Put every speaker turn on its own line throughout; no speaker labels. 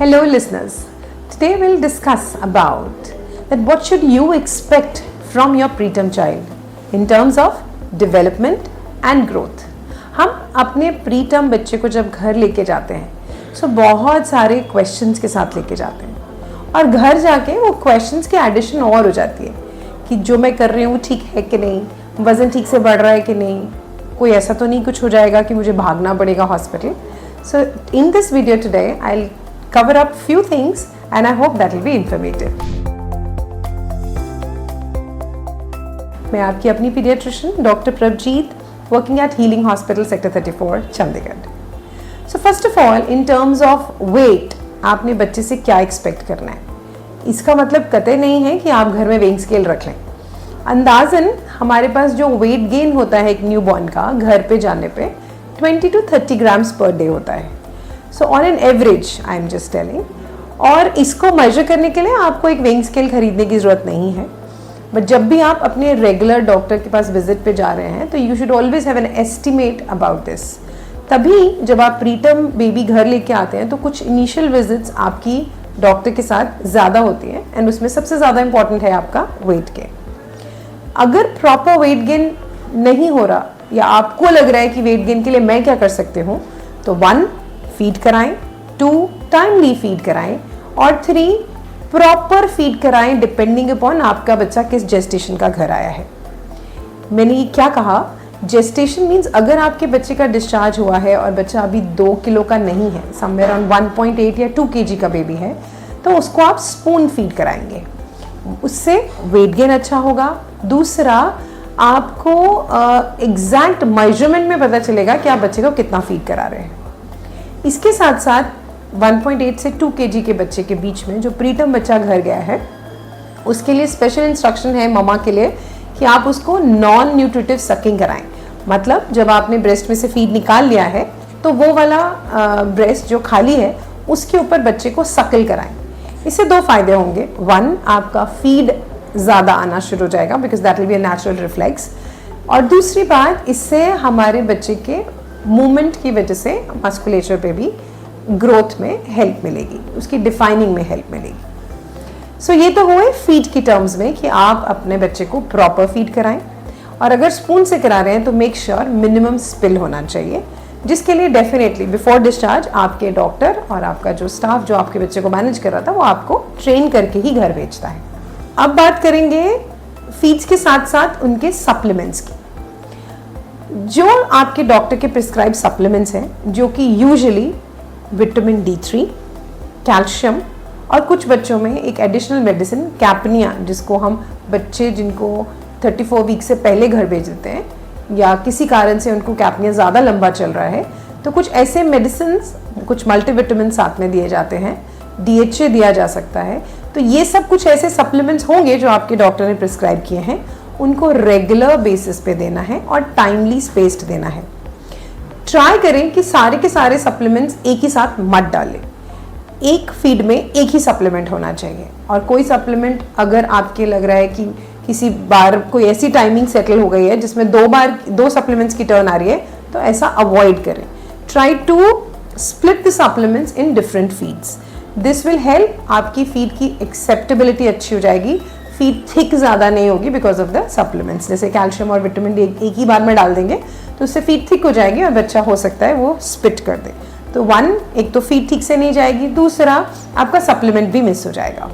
Hello listeners, today we'll discuss about that what should you expect from your preterm child in terms of development and growth. हम अपने preterm बच्चे को जब घर लेके जाते हैं तो बहुत सारे क्वेश्चंस के साथ लेके जाते हैं और घर जाके वो क्वेश्चंस की एडिशन और हो जाती है कि जो मैं कर रही हूँ ठीक है कि नहीं, वज़न ठीक से बढ़ रहा है कि नहीं, कोई ऐसा तो नहीं कुछ हो जाएगा कि मुझे भागना पड़ेगा hospital. So in this video today I'll cover up few things and I hope that will be informative. मैं आपकी अपनी paediatrician doctor Prabhjeet, working at Healing Hospital Sector 34 Chandigarh. So first of all in terms of weight आपने बच्चे से क्या expect करना है. इसका मतलब कतई नहीं है कि आप घर में वेइंग स्केल रख लें. अंदाज़न हमारे पास जो वेट गेन होता है एक न्यूबॉर्न का घर पे जाने पे 20 to 30 ग्राम्स पर डे होता है. So on an average I am just telling. और इसको मेजर करने के लिए आपको एक वेइंग स्केल खरीदने की ज़रूरत नहीं है. बट जब भी आप अपने रेगुलर डॉक्टर के पास विजिट पे जा रहे हैं तो you should always have an estimate about this. तभी जब आप प्रीटर्म बेबी घर लेके आते हैं तो कुछ इनिशियल विजिट्स आपकी डॉक्टर के साथ ज़्यादा होती है एंड उसमें सबसे ज़्यादा इंपॉर्टेंट है आपका वेट गेन. अगर प्रॉपर वेट गेन नहीं हो रहा या आपको लग रहा है कि वेट गेन के लिए मैं क्या कर सकती हूँ, तो 1 फीड कराएं, 2 टाइमली फीड कराएं और 3 प्रॉपर फीड कराएं डिपेंडिंग अपॉन आपका बच्चा किस जेस्टेशन का घर आया है. मैंने ये क्या कहा, जेस्टेशन मीन्स अगर आपके बच्चे का डिस्चार्ज हुआ है और बच्चा अभी 2 किलो का नहीं है, समवेयर ऑन 1.8 या 2 kg का बेबी है, तो उसको आप स्पून फीड कराएंगे. उससे वेट गेन अच्छा होगा. दूसरा, आपको एग्जैक्ट मेजरमेंट में पता चलेगा कि आप बच्चे को कितना फीड करा रहे हैं. इसके साथ साथ 1.8 से 2 kg के बच्चे के बीच में जो प्रीटर्म बच्चा घर गया है उसके लिए स्पेशल इंस्ट्रक्शन है ममा के लिए कि आप उसको नॉन न्यूट्रिटिव सकिंग कराएं. मतलब जब आपने ब्रेस्ट में से फीड निकाल लिया है तो वो वाला ब्रेस्ट जो खाली है उसके ऊपर बच्चे को सकल कराएं. इससे 2 फायदे होंगे. 1, आपका फीड ज़्यादा आना शुरू हो जाएगा because that will be a natural reflex. और दूसरी बात, इससे हमारे बच्चे के मूवमेंट की वजह से मस्कुलेचर पे भी ग्रोथ में हेल्प मिलेगी, उसकी डिफाइनिंग में हेल्प मिलेगी. सो ये तो हुए फीड की टर्म्स में कि आप अपने बच्चे को प्रॉपर फीड कराएं. और अगर स्पून से करा रहे हैं तो मेक श्योर मिनिमम स्पिल होना चाहिए, जिसके लिए डेफिनेटली बिफोर डिस्चार्ज आपके डॉक्टर और आपका जो स्टाफ जो आपके बच्चे को मैनेज कर रहा था वो आपको ट्रेन करके ही घर भेजता है. अब बात करेंगे फीड्स के साथ साथ उनके सप्लीमेंट्स की. जो आपके डॉक्टर के प्रिस्क्राइब सप्लीमेंट्स हैं जो कि यूजुअली विटामिन D3, कैल्शियम और कुछ बच्चों में एक एडिशनल मेडिसिन कैपनिया, जिसको हम बच्चे जिनको 34 वीक से पहले घर भेज देते हैं या किसी कारण से उनको कैपनिया ज़्यादा लंबा चल रहा है तो कुछ ऐसे मेडिसिन, कुछ मल्टीविटामिन साथ में दिए जाते हैं, DHA दिया जा सकता है. तो ये सब कुछ ऐसे सप्लीमेंट्स होंगे जो आपके डॉक्टर ने प्रिस्क्राइब किए हैं, उनको रेगुलर बेसिस पे देना है और टाइमली स्पेस्ड देना है. ट्राई करें कि सारे के सारे सप्लीमेंट्स एक ही साथ मत डालें. एक फीड में एक ही सप्लीमेंट होना चाहिए. और कोई सप्लीमेंट अगर आपके लग रहा है कि किसी बार कोई ऐसी टाइमिंग सेटल हो गई है जिसमें 2 सप्लीमेंट्स की टर्न आ रही है तो ऐसा अवॉइड करें. Try to split the supplements in different feeds. This will help. आपकी फीड की एक्सेप्टेबिलिटी अच्छी हो जाएगी, फीड थिक ज़्यादा नहीं होगी बिकॉज ऑफ द सप्लीमेंट्स. जैसे कैल्शियम और विटामिन डी एक ही बार में डाल देंगे तो उससे फीड थिक हो जाएगी और बच्चा हो सकता है वो स्पिट कर दे. तो 1, एक तो फीड ठीक से नहीं जाएगी, दूसरा आपका सप्लीमेंट भी मिस हो जाएगा.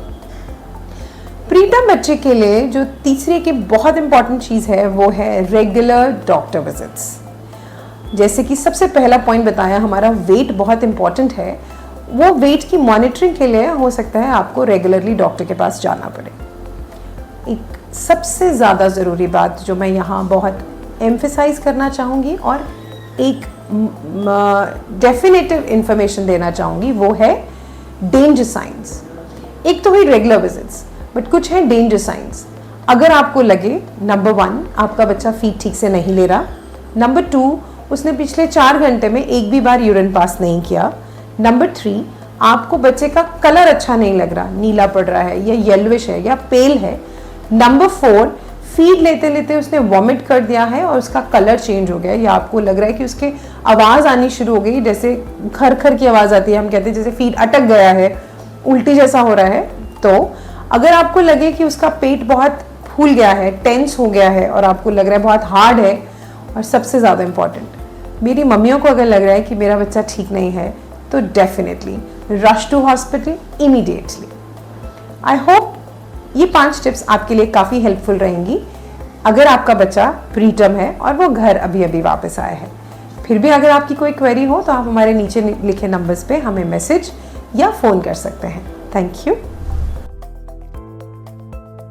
प्रीटर्म बच्चे के लिए जो तीसरी की बहुत इंपॉर्टेंट चीज़ है वो है रेगुलर डॉक्टर विजिट्स. जैसे कि सबसे पहला पॉइंट बताया, हमारा वेट बहुत इंपॉर्टेंट है. वो वेट की मॉनिटरिंग के लिए हो सकता है आपको रेगुलरली डॉक्टर के पास जाना पड़े. एक सबसे ज़्यादा ज़रूरी बात जो मैं यहाँ बहुत एम्फेसाइज करना चाहूँगी और एक डेफिनेटिव इंफॉर्मेशन देना चाहूँगी वो है डेंजर साइंस. एक तो हुई रेगुलर विजिट्स, बट कुछ हैं डेंजर साइंस. अगर आपको लगे नंबर 1 आपका बच्चा फीड ठीक से नहीं ले रहा, नंबर 2 उसने पिछले 4 घंटे में एक भी बार यूरिन पास नहीं किया, नंबर 3 आपको बच्चे का कलर अच्छा नहीं लग रहा, नीला पड़ रहा है या येलोइश है या पेल है, नंबर 4 फीड लेते लेते उसने वॉमिट कर दिया है और उसका कलर चेंज हो गया है, या आपको लग रहा है कि उसके आवाज़ आनी शुरू हो गई, जैसे खर खर की आवाज़ आती है, हम कहते हैं जैसे फीड अटक गया है, उल्टी जैसा हो रहा है, तो अगर आपको लगे कि उसका पेट बहुत फूल गया है, टेंस हो गया है और आपको लग रहा है बहुत हार्ड है, और सबसे ज़्यादा इम्पॉर्टेंट मेरी मम्मियों को अगर लग रहा है कि मेरा बच्चा ठीक नहीं है, तो definitely rush to hospital immediately. I hope ये 5 टिप्स आपके लिए काफ़ी हेल्पफुल रहेंगी अगर आपका बच्चा प्रीटर्म है और वो घर अभी अभी वापस आया है। फिर भी अगर आपकी कोई क्वेरी हो तो आप हमारे नीचे लिखे नंबर्स पे हमें मैसेज या फ़ोन कर सकते हैं। Thank you.